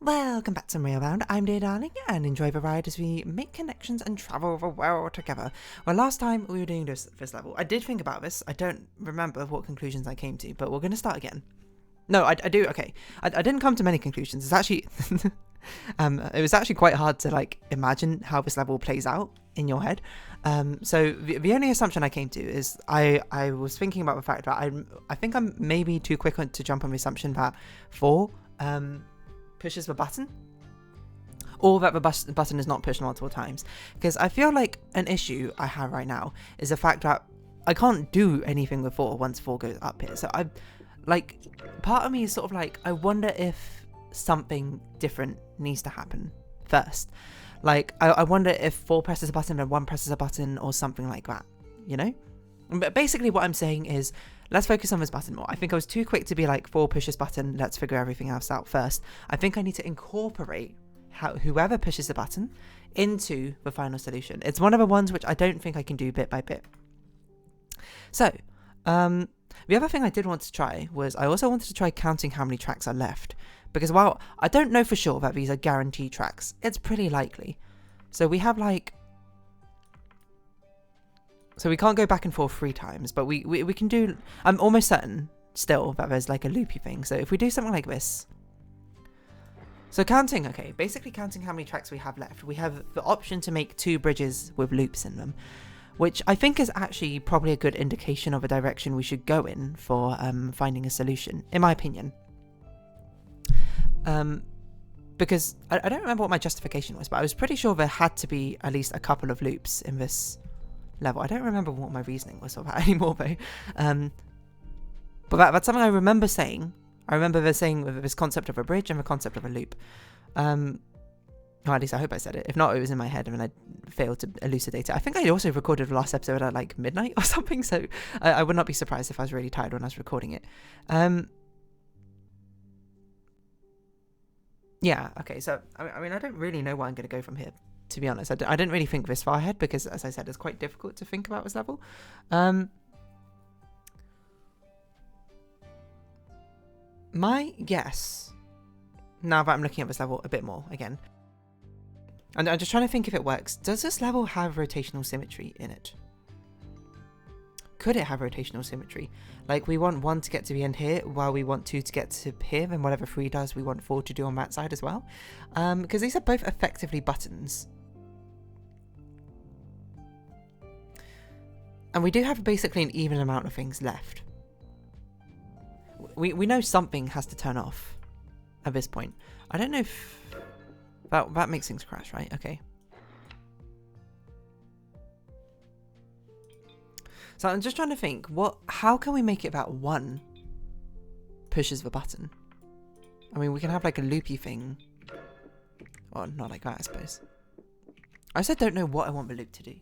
Welcome back to Railbound. I'm dear darling and enjoy the ride as we make connections and travel the world together. Well, last time we were doing this level, I did think about this. I don't remember what conclusions I came to, but we're going to start again. No, I do. Okay. I didn't come to many conclusions. It's actually, it was actually quite hard to like imagine how this level plays out in your head. So the only assumption I came to is I was thinking about the fact that I think I'm maybe too quick to jump on the assumption that 4 pushes the button, or that the button is not pushed multiple times, because I feel like an issue I have right now is the fact that I can't do anything with 4 once 4 goes up here. So I like, part of me is sort of like, I wonder if something different needs to happen first. Like I wonder if 4 presses a button and 1 presses a button or something like that, you know? But basically what I'm saying is, let's focus on this button more. I think I was too quick to be like 4 pushes button, let's figure everything else out first. I think I need to incorporate whoever pushes the button into the final solution. It's one of the ones which I don't think I can do bit by bit. So, the other thing I did want to try was I also wanted to try counting how many tracks are left. Because while I don't know for sure that these are guaranteed tracks, it's pretty likely. So we have like... So we can't go back and forth 3 times, but we can do... I'm almost certain still that there's like a loopy thing. So if we do something like this... So counting, okay, basically counting how many tracks we have left. We have the option to make 2 bridges with loops in them, which I think is actually probably a good indication of a direction we should go in for finding a solution, in my opinion. Because I don't remember what my justification was, but I was pretty sure there had to be at least a couple of loops in this level. I don't remember what my reasoning was for that anymore though. But that's something I remember saying. I remember saying this concept of a bridge and the concept of a loop. Or at least I hope I said it. If not, it was in my head and I failed to elucidate it. I think I also recorded the last episode at like midnight or something, so I would not be surprised if I was really tired when I was recording it. Yeah, okay, so I mean, I don't really know where I'm going to go from here, to be honest. I didn't really think this far ahead because, as I said, it's quite difficult to think about this level. My guess, now that I'm looking at this level a bit more again, and I'm just trying to think if it works. Does this level have rotational symmetry in it? Could it have rotational symmetry? Like, we want 1 to get to the end here, while we want 2 to get to here, and whatever 3 does, we want 4 to do on that side as well. Because these are both effectively buttons. And we do have basically an even amount of things left. We know something has to turn off at this point. I don't know if... That makes things crash, right? Okay. So I'm just trying to think, how can we make it that 1 pushes the button? I mean, we can have like a loopy thing. Or not like that, I suppose. I also don't know what I want the loop to do.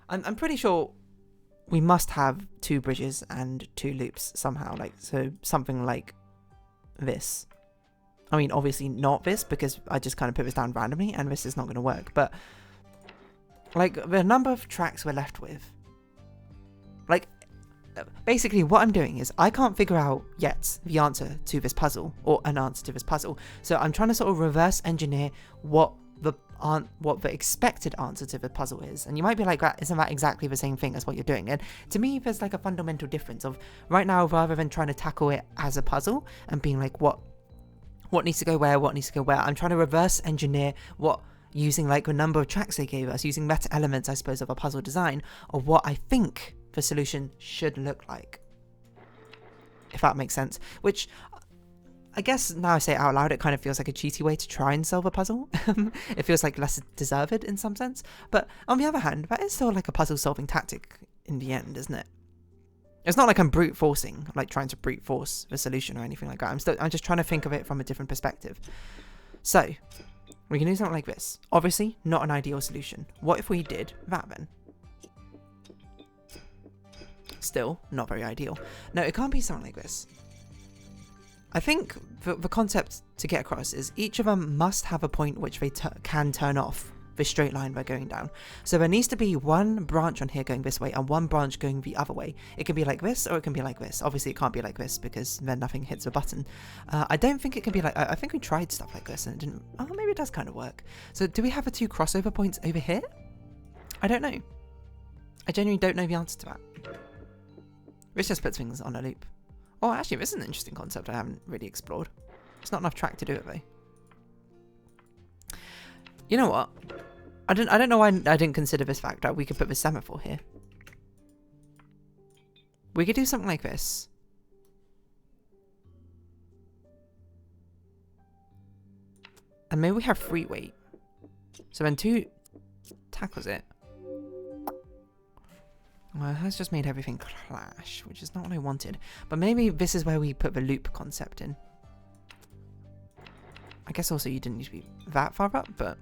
I'm pretty sure we must have 2 bridges and 2 loops somehow. Like, so something like this. I mean, obviously not this, because I just kind of put this down randomly and this is not going to work. But like, the number of tracks we're left with, like, basically what I'm doing is I can't figure out yet the answer to this puzzle, or an answer to this puzzle. So I'm trying to sort of reverse engineer what the expected answer to the puzzle is. And you might be like, isn't that exactly the same thing as what you're doing? And to me, there's like a fundamental difference of right now, rather than trying to tackle it as a puzzle and being like, what needs to go where, I'm trying to reverse engineer using like the number of tracks they gave us, using meta elements, I suppose, of a puzzle design, of what I think the solution should look like, if that makes sense. Which I guess now I say it out loud, it kind of feels like a cheaty way to try and solve a puzzle. It feels like less deserved in some sense, but on the other hand, that is still like a puzzle solving tactic in the end, isn't it? It's not like I'm brute forcing, like trying to brute force the solution or anything like that. I'm just trying to think of it from a different perspective. So we can do something like this. Obviously not an ideal solution. What if we did that then? Still not very ideal. No, it can't be something like this. I think the concept to get across is each of them must have a point which they can turn off this straight line we're going down. So there needs to be one branch on here going this way and one branch going the other way. It can be like this or it can be like this. Obviously it can't be like this because then nothing hits the button. I don't think it can be like, I think we tried stuff like this and it didn't, oh maybe it does kind of work. So do we have the 2 crossover points over here? I don't know. I genuinely don't know the answer to that. This just puts things on a loop. Oh, actually, this is an interesting concept I haven't really explored. It's not enough track to do it, though. You know what? I don't know why I didn't consider this fact. That we could put the semaphore here. We could do something like this. And maybe we have 3 weight. So when 2 tackles it. Well, it has just made everything clash, which is not what I wanted. But maybe this is where we put the loop concept in. I guess also you didn't need to be that far up, but...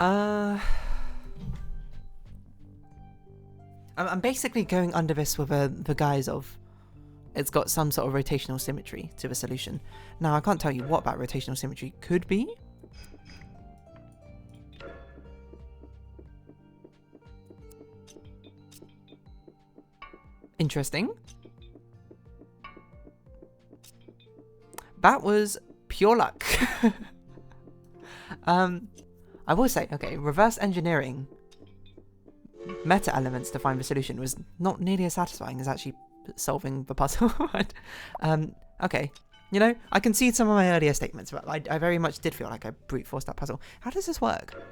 I'm basically going under this with the guise of it's got some sort of rotational symmetry to the solution. Now, I can't tell you what that rotational symmetry could be. Interesting. That was pure luck. I will say, okay, reverse engineering meta elements to find the solution was not nearly as satisfying as actually solving the puzzle. Okay, you know, I concede some of my earlier statements, but I very much did feel like I brute forced that puzzle. How does this work?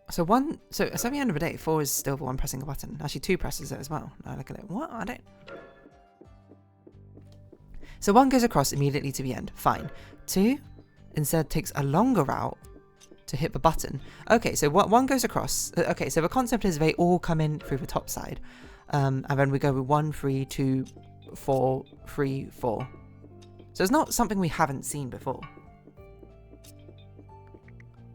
So at the end of the day, 4 is still the one pressing a button. Actually, 2 presses it as well. Now look at it. What? I don't... So 1 goes across immediately to the end. Fine. 2 instead takes a longer route to hit the button. Okay, so 1 goes across. Okay, so the concept is they all come in through the top side. And then we go with 1, 3, 2, 4, 3, 4. So it's not something we haven't seen before.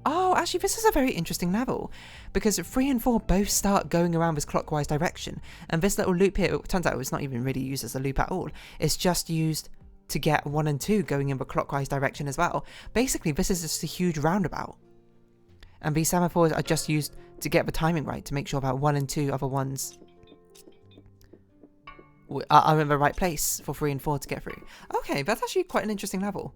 Oh, actually, this is a very interesting level, because 3 and 4 both start going around this clockwise direction, and this little loop here, it turns out it's not even really used as a loop at all. It's just used to get 1 and 2 going in the clockwise direction as well. Basically, this is just a huge roundabout, and these semaphores are just used to get the timing right, to make sure that 1 and 2 other ones are in the right place for 3 and 4 to get through. Okay, that's actually quite an interesting level.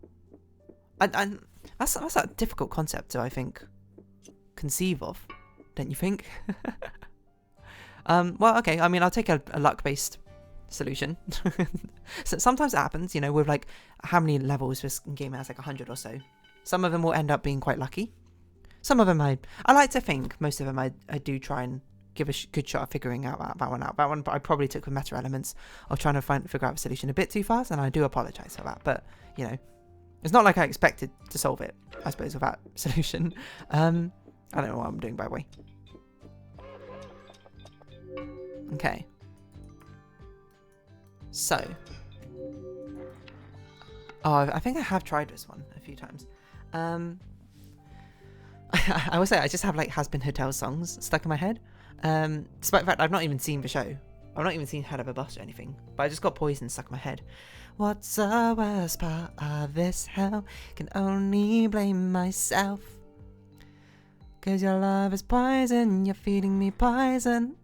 And that's a difficult concept to, I think, conceive of, don't you think? Well, okay, I mean, I'll take a luck-based solution. So sometimes it happens, you know, with like how many levels this game has, like 100 or so. Some of them will end up being quite lucky. Some of them I like to think, most of them I do try and give a good shot of figuring out that one out. That one I probably took with meta elements of trying to figure out the solution a bit too fast, and I do apologise for that, but, you know, it's not like I expected to solve it, I suppose, with that solution. I don't know what I'm doing, by the way. Okay. So. Oh, I think I have tried this one a few times. I will say, I just have, like, Has Been Hotel songs stuck in my head. Despite the fact I've not even seen the show. I've not even seen Head of a Bus or anything. But I just got Poison stuck in my head. What's the worst part of this hell? Can only blame myself. 'Cause your love is poison, you're feeding me poison.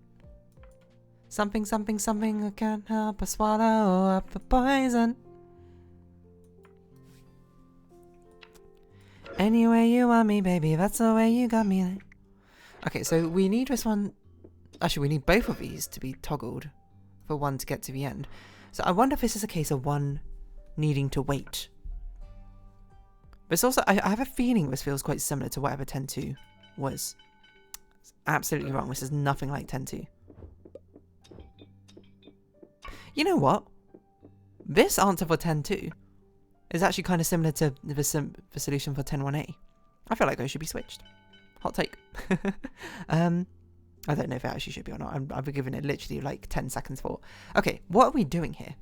Something, something, something, I can't help but swallow up the poison. Any way you want me, baby, that's the way you got me. Okay, so we need this one. Actually, we need both of these to be toggled for 1 to get to the end. So I wonder if this is a case of 1 needing to wait. But it's also, I have a feeling this feels quite similar to whatever 10-2 was. It's absolutely wrong. This is nothing like 10-2. You know what? This answer for 10-2 is actually kind of similar to the solution for 10-1A. I feel like those should be switched. Hot take. I don't know if it actually should be or not. I've been giving it literally like 10 seconds for. Okay, what are we doing here?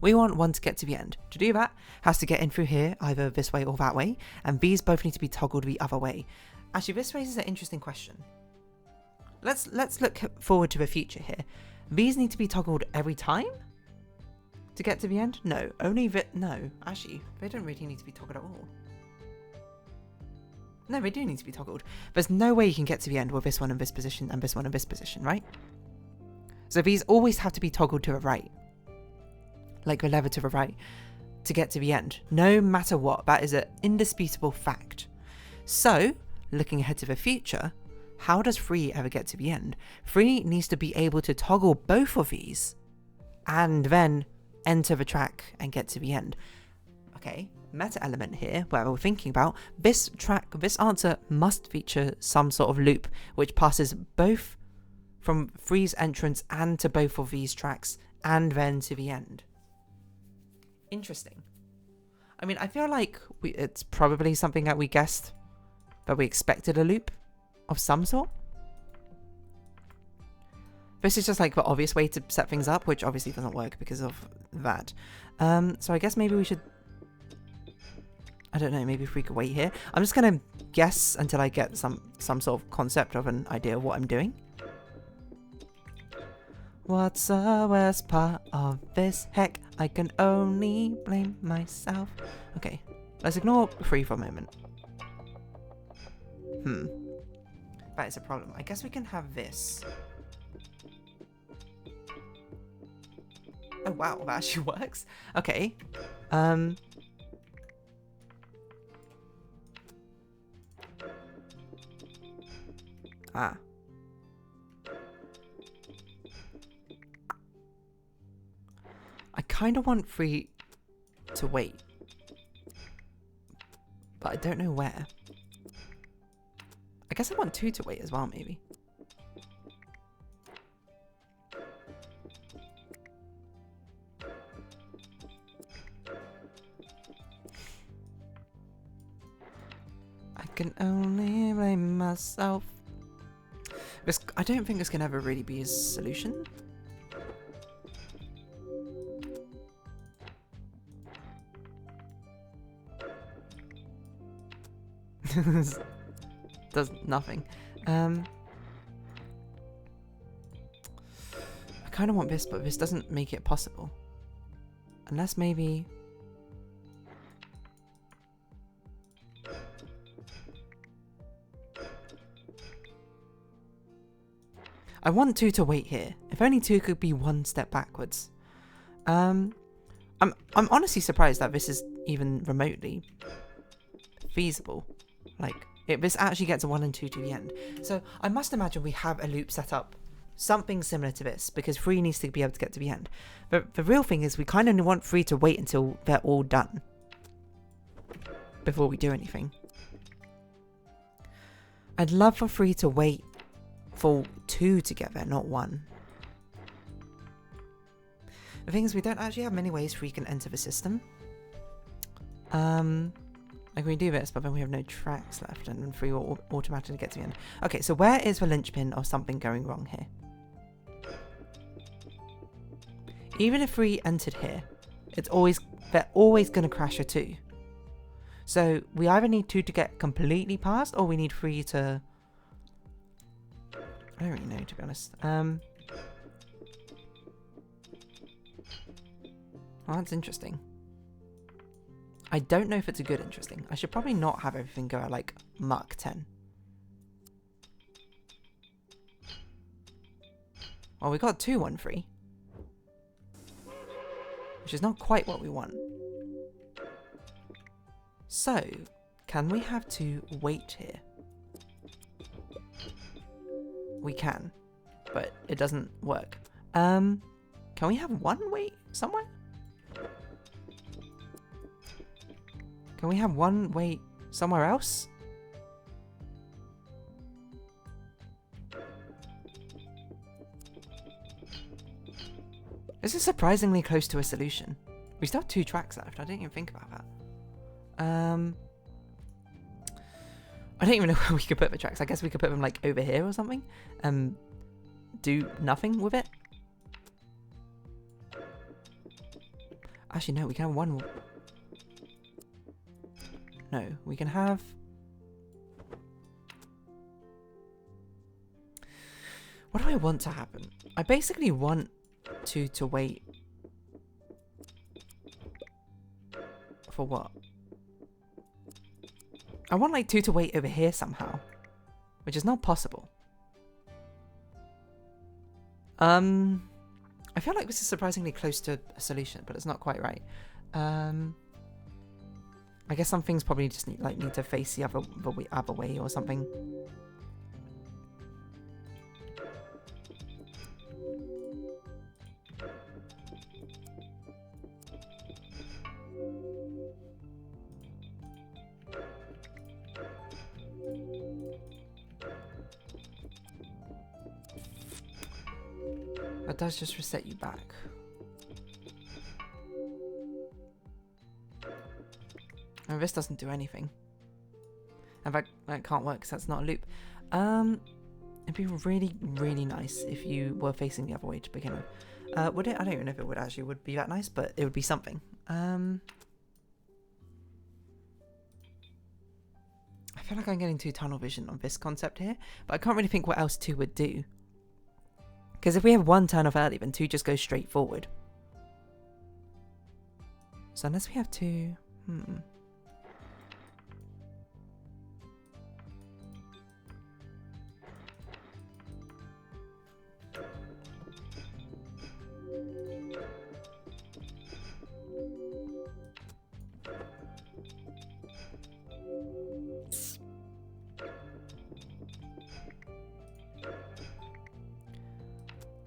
We want 1 to get to the end. To do that, has to get in through here, either this way or that way, and these both need to be toggled the other way. Actually, this raises an interesting question. let's look forward to the future here. These need to be toggled every time to get to the end? No, no, actually, they don't really need to be toggled at all. No, they do need to be toggled. There's no way you can get to the end with this one in this position and this one in this position, right? So these always have to be toggled to the right. Like the lever to the right to get to the end. No matter what, that is an indisputable fact. So, looking ahead to the future, how does 3 ever get to the end? 3 needs to be able to toggle both of these and then enter the track and get to the end. Okay, meta element here where we're thinking about this answer must feature some sort of loop which passes both from 3's entrance and to both of these tracks and then to the end. Interesting. I mean, I feel like it's probably something that we guessed, that we expected a loop of some sort. This is just like the obvious way to set things up, which obviously doesn't work because of that. So I guess maybe we should... I don't know, maybe if we could wait here. I'm just going to guess until I get some sort of concept of an idea of what I'm doing. What's the worst part of this? Heck, I can only blame myself. Okay, let's ignore 3 for a moment. That is a problem. I guess we can have this. Oh wow, that actually works. Okay. I kind of want 3 to wait, but I don't know where. I guess I want 2 to wait as well, maybe. I can only blame myself. I don't think this can ever really be a solution. Does nothing. I kind of want this, but this doesn't make it possible. Unless maybe... I want 2 to wait here. If only 2 could be 1 step backwards. I'm honestly surprised that this is even remotely feasible. Like, this actually gets a 1 and 2 to the end. So I must imagine we have a loop set up, something similar to this, because 3 needs to be able to get to the end. But the real thing is we kind of want 3 to wait until they're all done before we do anything. I'd love for 3 to wait for 2 to get there, not 1. The thing is, we don't actually have many ways 3 can enter the system. Like we do this, but then we have no tracks left, and then 3 will automatically get to the end. Okay, so where is the linchpin of something going wrong here? Even if 3 entered here, they're always going to crash a 2. So we either need 2 to get completely past, or we need 3 to... I don't really know, to be honest. Well, that's interesting. I don't know if it's a good interesting. I should probably not have everything go at like Mach 10. Well, we got 2-1-3. Which is not quite what we want. So, can we have 2 wait here? We can, but it doesn't work. Can we have 1 wait somewhere? Can we have 1 wait somewhere else? This is surprisingly close to a solution. We still have 2 tracks left. I didn't even think about that. I don't even know where we could put the tracks. I guess we could put them like over here or something. Do nothing with it. Actually, no, we can have 1. No, we can have... What do I want to happen? I basically want to wait. For what? I want like 2 to wait over here somehow. Which is not possible. I feel like this is surprisingly close to a solution, but it's not quite right. I guess some things probably just need to face the other way or something. That does just reset you back. And this doesn't do anything. In fact, that can't work because that's not a loop. It'd be really, really nice if you were facing the other way to begin with. Would it? I don't even know if it would be that nice, but it would be something. I feel like I'm getting too tunnel vision on this concept here, but I can't really think what else 2 would do. Because if we have 1 turn off early, then 2 just goes straight forward. So unless we have 2...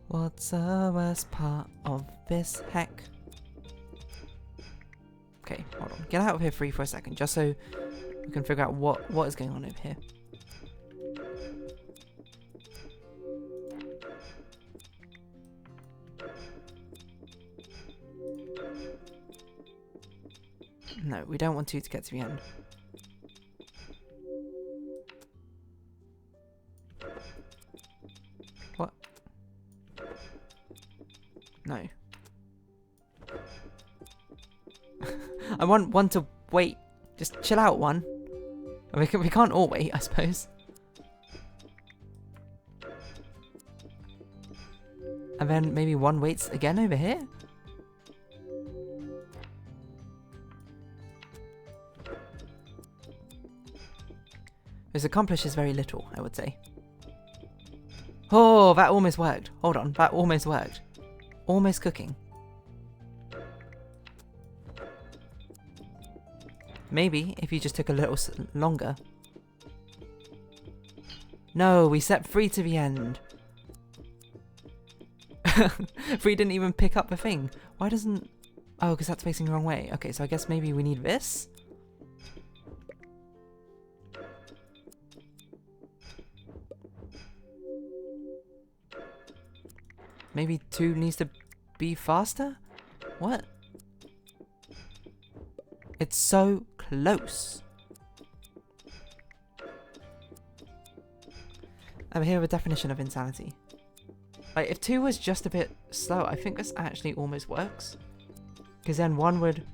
What's the worst part of this heck? Okay, hold on. Get out of here free for a second, just so we can figure out what is going on over here. No, we don't want 2 to get to the end. What? No. I want 1 to wait. Just chill out, 1. We can't all wait, I suppose. And then maybe 1 waits again over here? This accomplishes very little, I would say. Oh, that almost worked. Hold on, that almost worked. Almost cooking. Maybe if you just took a little longer. No, we set 3 to the end. 3 didn't even pick up the thing. Why doesn't... Oh, because that's facing the wrong way. Okay, so I guess maybe we need this. Maybe 2 needs to be faster? What? It's so close. Over here, a definition of insanity. Like, if 2 was just a bit slow, I think this actually almost works. Because then 1 would...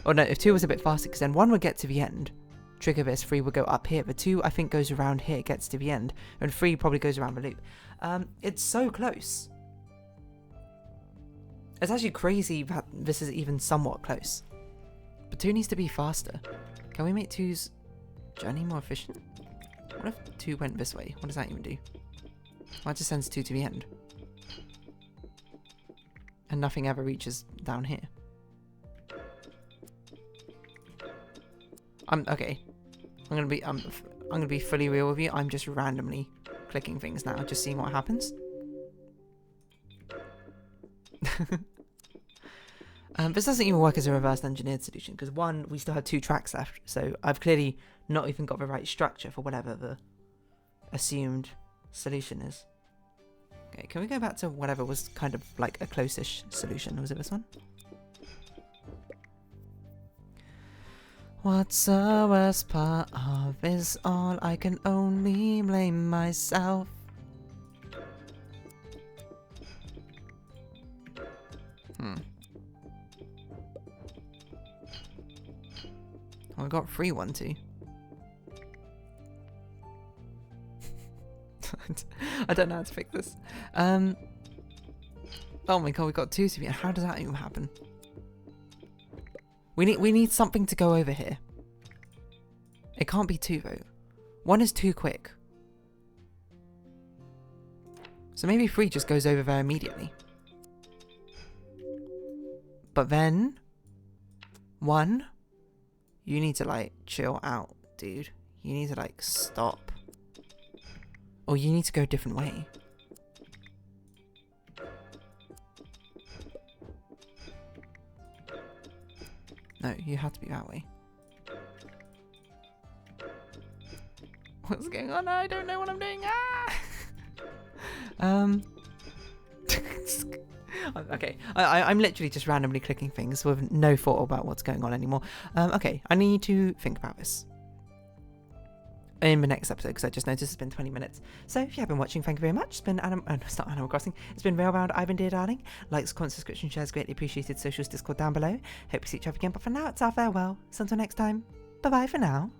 Oh no, if 2 was a bit faster, because then 1 would get to the end. Trigger this, 3 would go up here. But 2, I think, goes around here, gets to the end. And 3 probably goes around the loop. It's so close. It's actually crazy that this is even somewhat close. But 2 needs to be faster. Can we make 2's journey more efficient? What if 2 went this way? What does that even do? Well, it just sends 2 to the end. And nothing ever reaches down here. Okay. I'm gonna be fully real with you. I'm just randomly clicking things now, just seeing what happens. This doesn't even work as a reverse engineered solution because 1, we still have 2 tracks left, so I've clearly not even got the right structure for whatever the assumed solution is. Okay, can we go back to whatever was kind of like a close-ish solution? Was it this one? What's the worst part of is all I can only blame myself. I got 3, 1, 2. I don't know how to fix this. Oh my god, we got 2 to be. How does that even happen? We need something to go over here. It can't be 2 though. 1 is too quick. So maybe 3 just goes over there immediately. But then 1, you need to like chill out, dude. You need to like stop. Or you need to go a different way. No, you have to be that way. What's going on? I don't know what I'm doing. Ah! Okay, I'm literally just randomly clicking things with no thought about what's going on anymore. Okay, I need to think about this in the next episode because I just noticed it's been 20 minutes. So if you have been watching, thank you very much. It's been it's not Animal Crossing. It's been Railbound. I've been Dear Darling. Likes, comments, subscription, shares greatly appreciated. Socials, Discord down below. Hope you see each other again. But for now, it's our farewell. So until next time, bye bye for now.